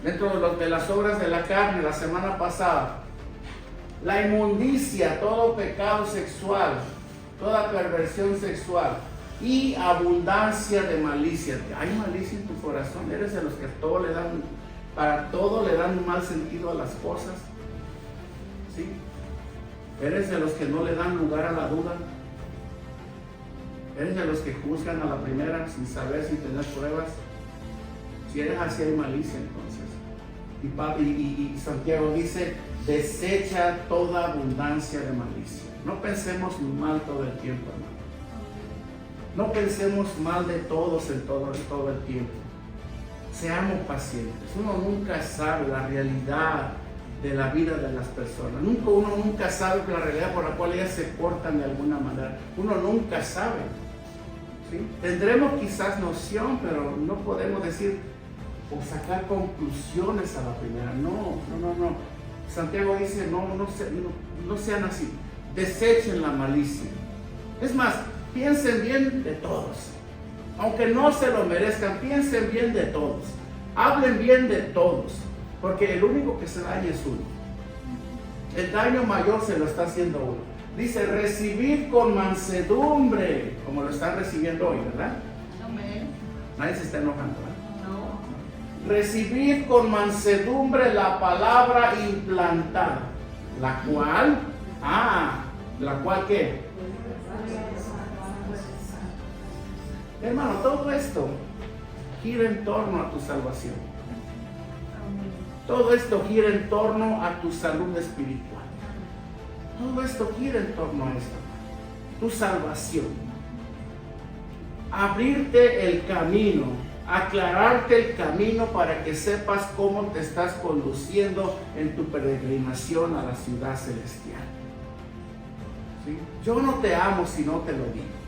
Dentro de las obras de la carne, la semana pasada. La inmundicia, todo pecado sexual, toda perversión sexual y abundancia de malicia. ¿Hay malicia en tu corazón? ¿Eres de los que para todo le dan un mal sentido a las cosas? ¿Sí? ¿Eres de los que no le dan lugar a la duda? ¿Eres de los que juzgan a la primera sin saber, sin tener pruebas? Si eres así, hay malicia entonces. Y Santiago dice, desecha toda abundancia de malicia. No pensemos mal todo el tiempo, hermano. No pensemos mal de todos en todo el tiempo. Seamos pacientes. Uno nunca sabe la realidad de la vida de las personas. Uno nunca sabe la realidad por la cual ellas se portan de alguna manera. Uno nunca sabe. ¿Sí? Tendremos quizás noción, pero no podemos decir o sacar conclusiones a la primera. No. Santiago dice, no sean así. Desechen la malicia. Es más, piensen bien de todos. Aunque no se lo merezcan, piensen bien de todos. Hablen bien de todos. Porque el único que se daña es uno. El daño mayor se lo está haciendo uno. Dice, recibir con mansedumbre, como lo están recibiendo hoy, ¿verdad? Amén. Nadie se está enojando, ¿verdad? No. Recibir con mansedumbre la palabra implantada. ¿La cual? ¿La cual qué? Hermano, todo esto gira en torno a tu salvación. Todo esto gira en torno a tu salud espiritual. Todo esto gira en torno a esto. Tu salvación. Abrirte el camino, aclararte el camino para que sepas cómo te estás conduciendo en tu peregrinación a la ciudad celestial. ¿Sí? Yo no te amo si no te lo digo.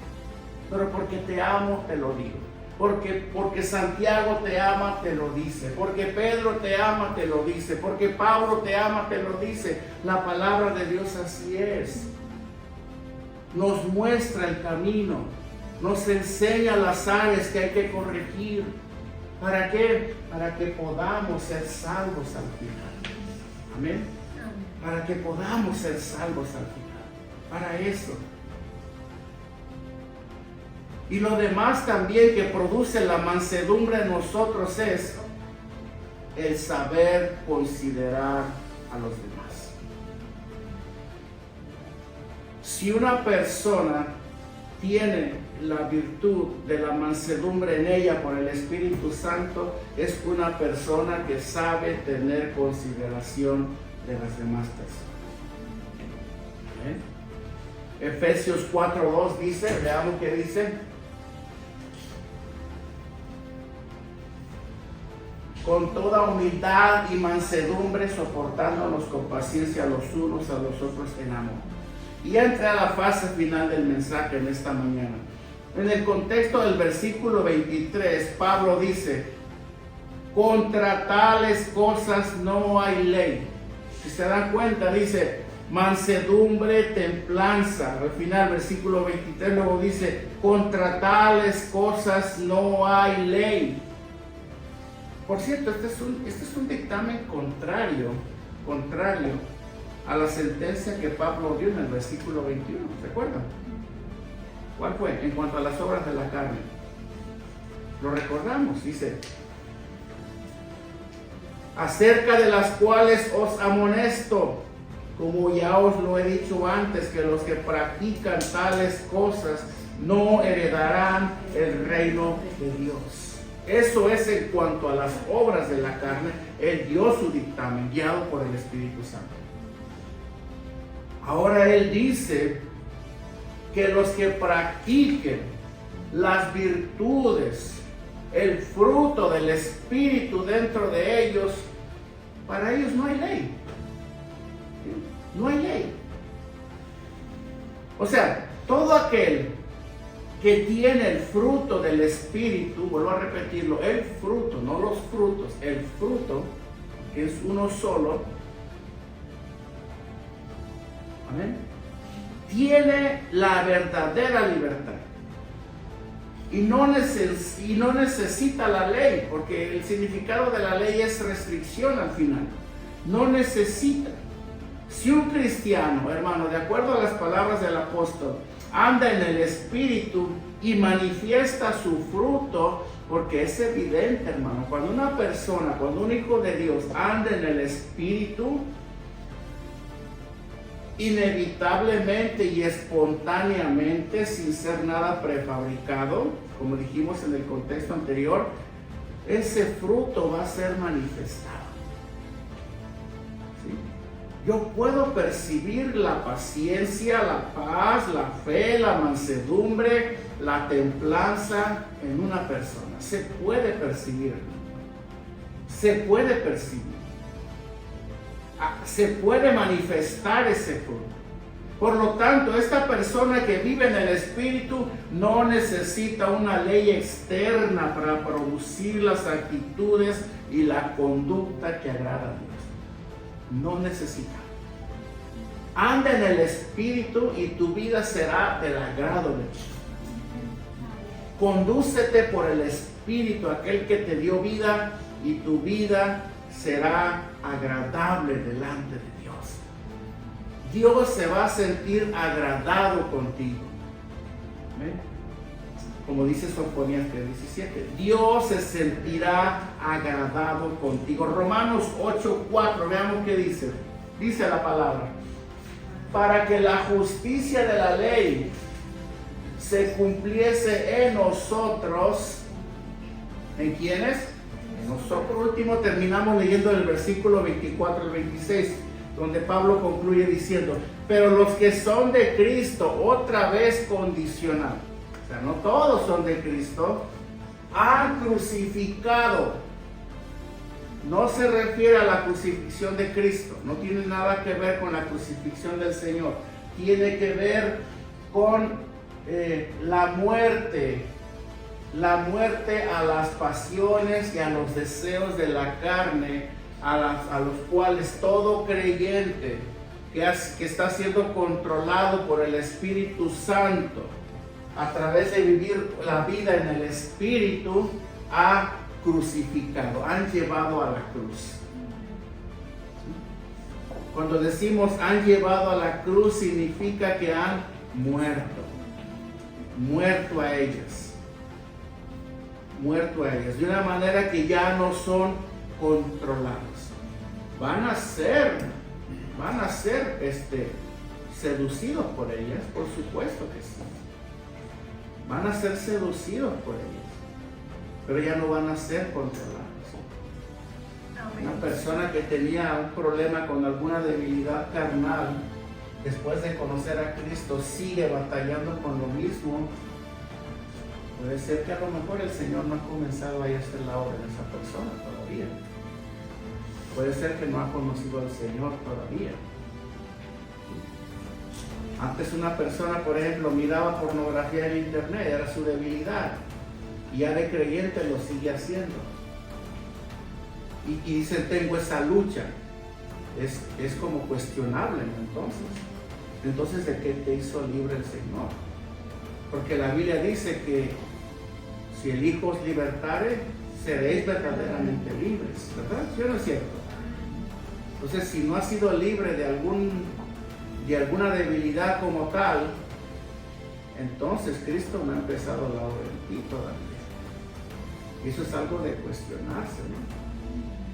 Pero porque te amo, te lo digo. Porque Santiago te ama, te lo dice. Porque Pedro te ama, te lo dice. Porque Pablo te ama, te lo dice. La palabra de Dios así es. Nos muestra el camino. Nos enseña las áreas que hay que corregir. ¿Para qué? Para que podamos ser salvos al final. Amén. Para que podamos ser salvos al final. Para eso. Y lo demás también que produce la mansedumbre en nosotros es el saber considerar a los demás. Si una persona tiene la virtud de la mansedumbre en ella por el Espíritu Santo, es una persona que sabe tener consideración de las demás personas. Efesios 4:2 dice, veamos qué dice. Con toda humildad y mansedumbre, soportándonos con paciencia los unos a los otros en amor. Y ya entré a la fase final del mensaje en esta mañana. En el contexto del versículo 23, Pablo dice, contra tales cosas no hay ley. Si se dan cuenta, dice, mansedumbre, templanza. Al final, versículo 23, luego dice, contra tales cosas no hay ley. Por cierto, este es un dictamen contrario a la sentencia que Pablo dio en el versículo 21, ¿se acuerdan? ¿Cuál fue? En cuanto a las obras de la carne. Lo recordamos, dice, acerca de las cuales os amonesto, como ya os lo he dicho antes, que los que practican tales cosas no heredarán el reino de Dios. Eso es en cuanto a las obras de la carne. Él dio su dictamen, guiado por el Espíritu Santo. Ahora él dice que los que practiquen las virtudes, el fruto del Espíritu dentro de ellos, para ellos no hay ley. No hay ley. O sea, todo aquel que tiene el fruto del Espíritu, vuelvo a repetirlo, el fruto, no los frutos, el fruto, que es uno solo, amén, tiene la verdadera libertad. Y no necesita la ley, porque el significado de la ley es restricción al final. No necesita. Si un cristiano, hermano, de acuerdo a las palabras del apóstol, anda en el Espíritu y manifiesta su fruto, porque es evidente, hermano, cuando una persona, cuando un hijo de Dios anda en el Espíritu, inevitablemente y espontáneamente, sin ser nada prefabricado, como dijimos en el contexto anterior, ese fruto va a ser manifestado. Yo puedo percibir la paciencia, la paz, la fe, la mansedumbre, la templanza en una persona. Se puede percibir. Se puede percibir. Se puede manifestar ese fruto. Por lo tanto, esta persona que vive en el Espíritu no necesita una ley externa para producir las actitudes y la conducta que agrada a Dios. No necesita. Anda en el Espíritu y tu vida será del agrado de Dios. Condúcete por el Espíritu, aquel que te dio vida, y tu vida será agradable delante de Dios. Dios se va a sentir agradado contigo. ¿Ven? Como dice Sofonías 3:17, Dios se sentirá agradado contigo. Romanos 8:4, veamos qué dice. Dice la palabra: para que la justicia de la ley se cumpliese en nosotros. ¿En quiénes? En nosotros. Por último, terminamos leyendo el versículo 24 al 26, donde Pablo concluye diciendo: pero los que son de Cristo, otra vez condicional, o sea, no todos son de Cristo, han crucificado. No se refiere a la crucifixión de Cristo, no tiene nada que ver con la crucifixión del Señor, tiene que ver con la muerte a las pasiones y a los deseos de la carne, a los cuales todo creyente que está siendo controlado por el Espíritu Santo, a través de vivir la vida en el Espíritu, ha crucificado, han llevado a la cruz. Cuando decimos han llevado a la cruz, significa que han muerto a ellas, de una manera que ya no son controlados. Van a ser seducidos por ellas, por supuesto que sí. van a ser seducidos por ellos, pero ya no van a ser controlados. Una persona que tenía un problema con alguna debilidad carnal, después de conocer a Cristo, sigue batallando con lo mismo. Puede ser que a lo mejor el Señor no ha comenzado a hacer la obra en esa persona todavía. Puede ser que no ha conocido al Señor todavía. Antes una persona, por ejemplo, miraba pornografía en internet, era su debilidad. Y ya de creyente lo sigue haciendo. Y dice, tengo esa lucha. Es como cuestionable, ¿no? Entonces, ¿de qué te hizo libre el Señor? Porque la Biblia dice que si el Hijo os libertare, seréis verdaderamente libres, ¿verdad? ¿Sí o no es cierto? Entonces, si no has sido libre de alguna debilidad como tal, entonces Cristo no ha empezado la obra en ti todavía. Y eso es algo de cuestionarse, ¿no?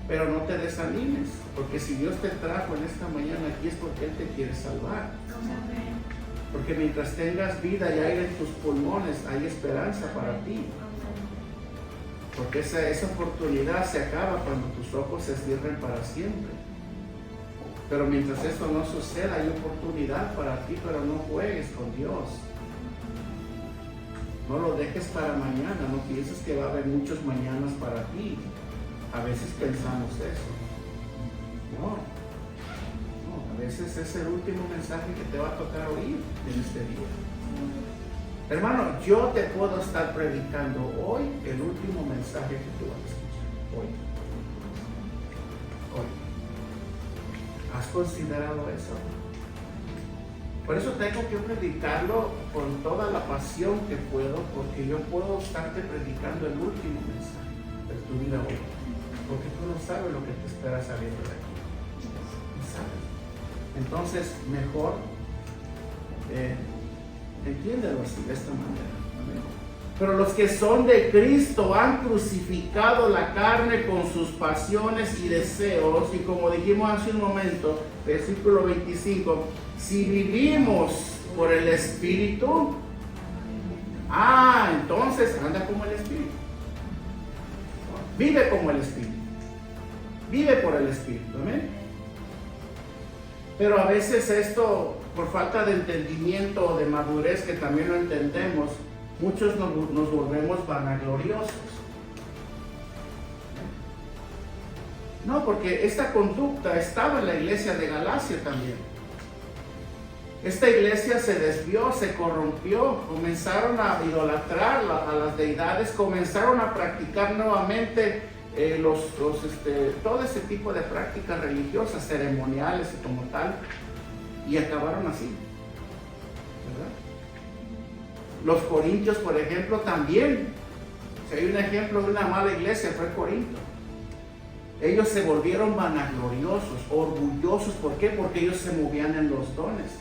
Pero no te desanimes, porque si Dios te trajo en esta mañana aquí es porque Él te quiere salvar. Porque mientras tengas vida y aire en tus pulmones, hay esperanza para ti. Porque esa oportunidad se acaba cuando tus ojos se cierren para siempre. Pero mientras esto no suceda, hay oportunidad para ti, pero no juegues con Dios. No lo dejes para mañana, no pienses que va a haber muchos mañanas para ti. A veces pensamos eso. No, a veces es el último mensaje que te va a tocar oír en este día. Hermano, yo te puedo estar predicando hoy el último mensaje que tú vas a escuchar. Hoy. ¿Has considerado eso? Por eso tengo que predicarlo con toda la pasión que puedo, porque yo puedo estarte predicando el último mensaje de tu vida hoy. Porque tú no sabes lo que te espera saliendo de aquí. No sabes. Entonces, mejor entiéndelo así, de esta manera. Amén. Pero los que son de Cristo han crucificado la carne con sus pasiones y deseos. Y como dijimos hace un momento, versículo 25, si vivimos por el Espíritu, entonces anda como el Espíritu. Vive como el Espíritu. Vive por el Espíritu. Amén. Pero a veces esto, por falta de entendimiento o de madurez, que también lo entendemos, muchos nos volvemos vanagloriosos. No, porque esta conducta estaba en la iglesia de Galacia también. Esta iglesia se desvió, se corrompió, comenzaron a idolatrar a las deidades, comenzaron a practicar nuevamente todo ese tipo de prácticas religiosas, ceremoniales y como tal, y acabaron así, ¿verdad? Los corintios, por ejemplo, también. Si hay un ejemplo de una mala iglesia, fue Corinto. Ellos se volvieron vanagloriosos, orgullosos. ¿Por qué? Porque ellos se movían en los dones.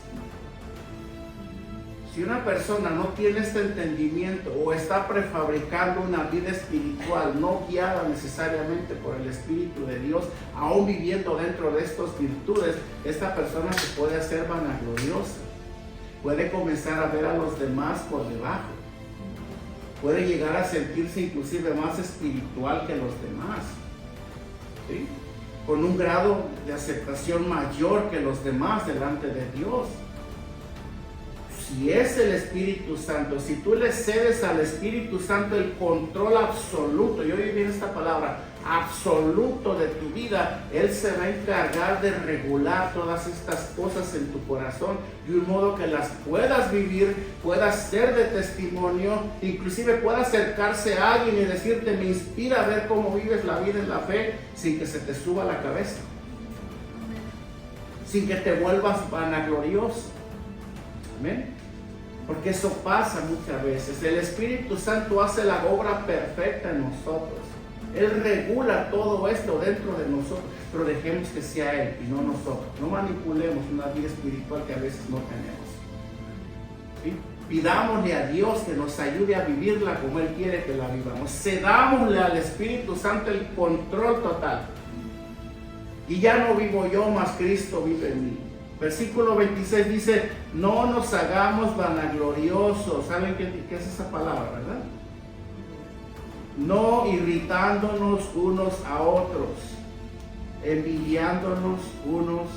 Si una persona no tiene este entendimiento o está prefabricando una vida espiritual no guiada necesariamente por el Espíritu de Dios, aún viviendo dentro de estas virtudes, esta persona se puede hacer vanagloriosa. Puede comenzar a ver a los demás por debajo. Puede llegar a sentirse inclusive más espiritual que los demás. ¿Sí? Con un grado de aceptación mayor que los demás delante de Dios. Si es el Espíritu Santo, si tú le cedes al Espíritu Santo el control absoluto, yo oí bien esta palabra, absoluto de tu vida, Él se va a encargar de regular todas estas cosas en tu corazón de un modo que las puedas vivir, puedas ser de testimonio, inclusive pueda acercarse a alguien y decirte, me inspira a ver cómo vives la vida en la fe sin que se te suba la cabeza, sin que te vuelvas vanaglorioso. Amén. Porque eso pasa muchas veces. El Espíritu Santo hace la obra perfecta en nosotros. Él regula todo esto dentro de nosotros, pero dejemos que sea Él y no nosotros. No manipulemos una vida espiritual que a veces no tenemos. ¿Sí? Pidámosle a Dios que nos ayude a vivirla como Él quiere que la vivamos. Cedámosle al Espíritu Santo el control total. Y ya no vivo yo, mas Cristo vive en mí. Versículo 26 dice, no nos hagamos vanagloriosos. ¿Saben qué es esa palabra, verdad? No irritándonos unos a otros, envidiándonos unos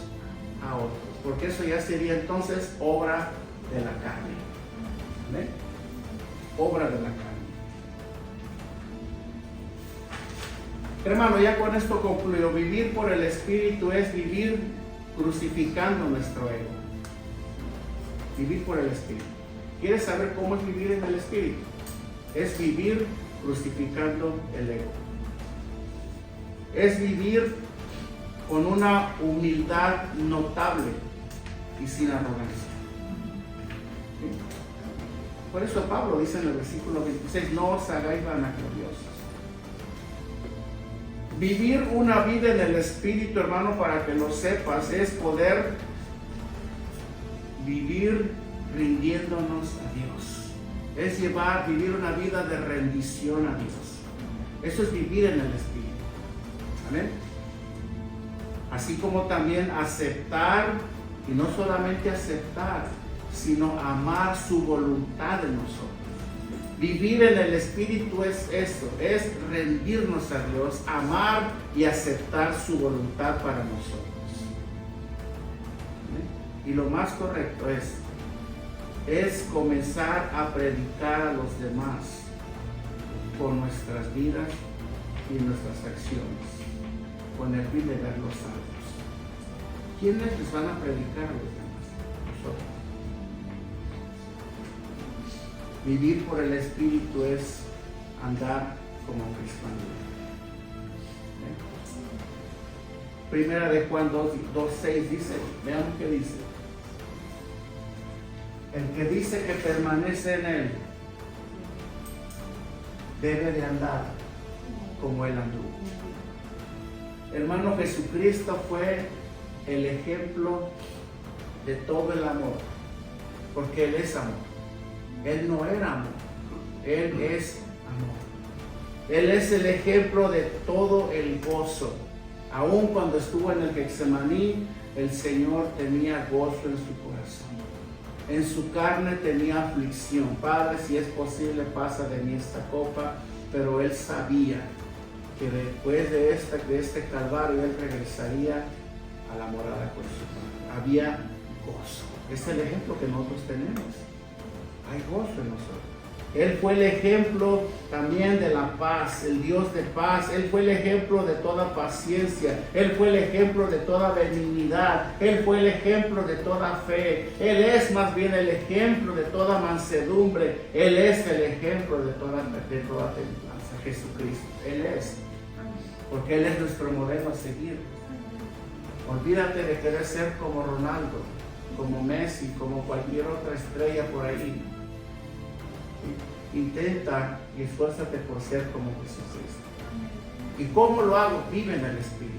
a otros, porque eso ya sería entonces obra de la carne. ¿Ven? Obra de la carne. Hermano, ya con esto concluyo. Vivir por el Espíritu es vivir crucificando nuestro ego. Vivir por el Espíritu. ¿Quieres saber cómo es vivir en el Espíritu? Es vivir crucificando el ego. Es vivir con una humildad notable y sin arrogancia. ¿Sí? Por eso Pablo dice en el versículo 26, no os hagáis vanagloriosos. Vivir una vida en el Espíritu, hermano, para que lo sepas, es poder vivir rindiéndonos a Dios. Es vivir una vida de rendición a Dios. Eso es vivir en el Espíritu. Amén. Así como también aceptar, y no solamente aceptar, sino amar su voluntad en nosotros. Vivir en el Espíritu es eso, es rendirnos a Dios, amar y aceptar su voluntad para nosotros. Y lo más correcto es comenzar a predicar a los demás con nuestras vidas y nuestras acciones, con el fin de verlos salvos. ¿Quiénes les van a predicar a los demás? Nosotros. Vivir por el Espíritu es andar como cristianos. Primera de Juan 2:6 dice, vean qué dice. El que dice que permanece en Él debe de andar como Él anduvo. Hermano, Jesucristo fue el ejemplo de todo el amor, porque Él es amor. Él no era amor, Él es amor. Él es el ejemplo de todo el gozo. Aun cuando estuvo en el Getsemaní, el Señor tenía gozo en su corazón. En su carne tenía aflicción. Padre, si es posible, pasa de mí esta copa. Pero Él sabía que después de este calvario, Él regresaría a la morada con su Padre. Había gozo. Es el ejemplo que nosotros tenemos. Hay gozo en nosotros. Él fue el ejemplo también de la paz, el Dios de paz. Él fue el ejemplo de toda paciencia. Él fue el ejemplo de toda benignidad. Él fue el ejemplo de toda fe. Él es más bien el ejemplo de toda mansedumbre. Él es el ejemplo de toda templanza. Jesucristo. Él es. Porque Él es nuestro modelo a seguir. Olvídate de querer ser como Ronaldo, como Messi, como cualquier otra estrella por ahí. Intenta y esfuérzate por ser como Jesucristo. ¿Y cómo lo hago? Vive en el Espíritu.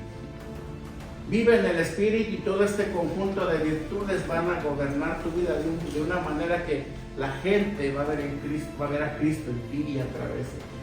Vive en el Espíritu y todo este conjunto de virtudes van a gobernar tu vida de una manera que la gente va a ver a Cristo en ti y a través de ti.